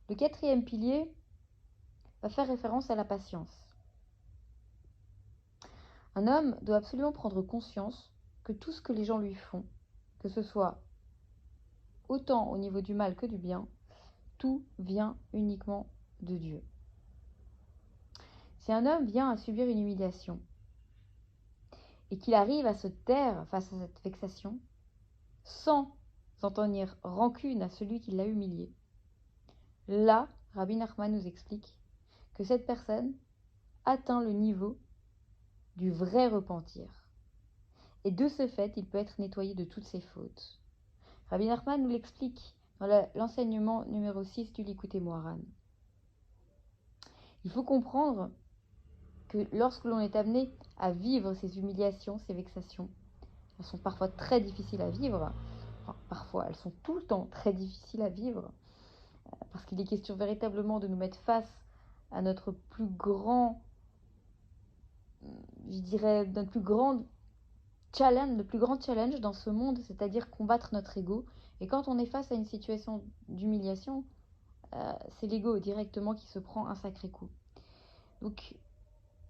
Le quatrième pilier va faire référence à la patience. Un homme doit absolument prendre conscience que tout ce que les gens lui font, que ce soit autant au niveau du mal que du bien, tout vient uniquement de Dieu. Si un homme vient à subir une humiliation et qu'il arrive à se taire face à cette vexation, sans en tenir rancune à celui qui l'a humilié, là, Rabbi Nachman nous explique que cette personne atteint le niveau du vrai repentir. Et de ce fait, il peut être nettoyé de toutes ses fautes. Rabbi Nachman nous l'explique dans l'enseignement numéro 6 du Likutei Moharan. Il faut comprendre que lorsque l'on est amené à vivre ces humiliations, ces vexations, elles sont parfois très difficiles à vivre. Enfin, parfois, elles sont tout le temps très difficiles à vivre, parce qu'il est question véritablement de nous mettre face à notre plus grand, je dirais, notre plus grand challenge, le plus grand challenge dans ce monde, c'est-à-dire combattre notre ego. Et quand on est face à une situation d'humiliation, c'est l'ego directement qui se prend un sacré coup. Donc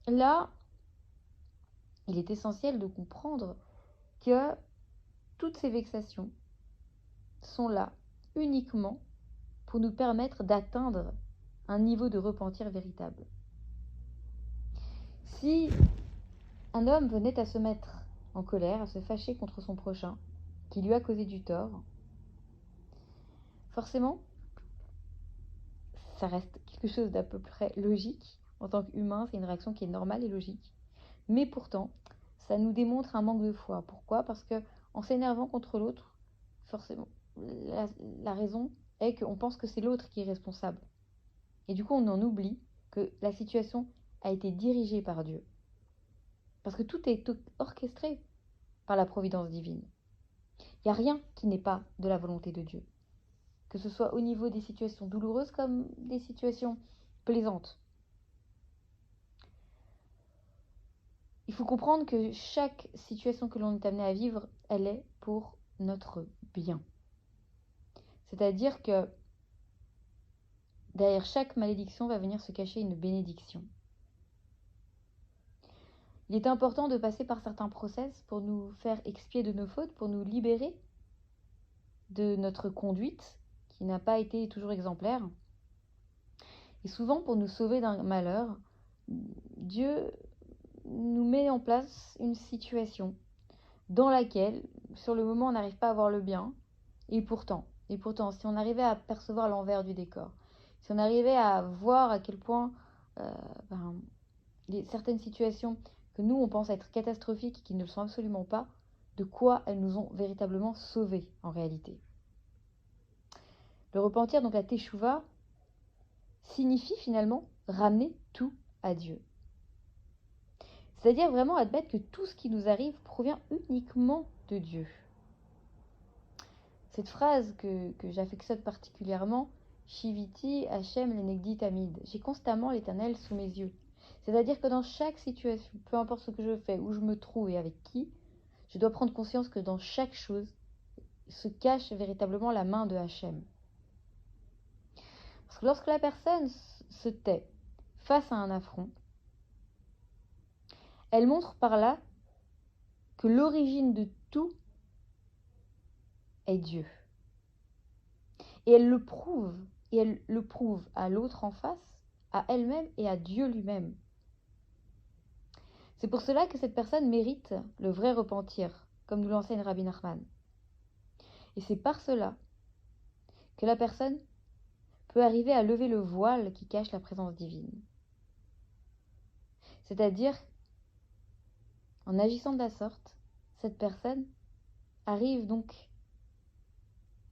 là, il est essentiel de comprendre que toutes ces vexations sont là uniquement pour nous permettre d'atteindre un niveau de repentir véritable. Si un homme venait à se mettre en colère, à se fâcher contre son prochain, qui lui a causé du tort, forcément, ça reste quelque chose d'à peu près logique. En tant qu'humain, c'est une réaction qui est normale et logique. Mais pourtant, ça nous démontre un manque de foi. Pourquoi ? Parce qu'en s'énervant contre l'autre, forcément, la raison est qu'on pense que c'est l'autre qui est responsable. Et du coup, on en oublie que la situation a été dirigée par Dieu. Parce que tout est orchestré par la providence divine. Il n'y a rien qui n'est pas de la volonté de Dieu. Que ce soit au niveau des situations douloureuses comme des situations plaisantes. Il faut comprendre que chaque situation que l'on est amené à vivre, elle est pour notre bien. C'est-à-dire que derrière chaque malédiction va venir se cacher une bénédiction. Il est important de passer par certains process pour nous faire expier de nos fautes, pour nous libérer de notre conduite qui n'a pas été toujours exemplaire. Et souvent, pour nous sauver d'un malheur, Dieu nous met en place une situation dans laquelle, sur le moment, on n'arrive pas à voir le bien. Et pourtant, si on arrivait à percevoir l'envers du décor, si on arrivait à voir à quel point certaines situations que nous, on pense être catastrophiques et qui ne le sont absolument pas, de quoi elles nous ont véritablement sauvés en réalité. Le repentir, donc la teshuva, signifie finalement ramener tout à Dieu. C'est-à-dire vraiment admettre que tout ce qui nous arrive provient uniquement de Dieu. Cette phrase que j'affectionne particulièrement, Shiviti Hachem lenegdi tamid, j'ai constamment l'Éternel sous mes yeux. C'est-à-dire que dans chaque situation, peu importe ce que je fais, où je me trouve et avec qui, je dois prendre conscience que dans chaque chose se cache véritablement la main de Hachem. Parce que lorsque la personne se tait face à un affront, elle montre par là que l'origine de tout est Dieu. Et elle le prouve à l'autre en face, à elle-même et à Dieu lui-même. C'est pour cela que cette personne mérite le vrai repentir, comme nous l'enseigne Rabbi Nachman. Et c'est par cela que la personne peut arriver à lever le voile qui cache la présence divine. C'est-à-dire, en agissant de la sorte, cette personne arrive donc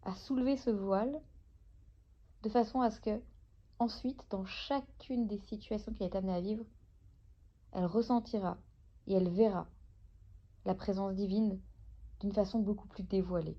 à soulever ce voile de façon à ce que, ensuite, dans chacune des situations qu'elle est amenée à vivre, elle ressentira et elle verra la présence divine d'une façon beaucoup plus dévoilée.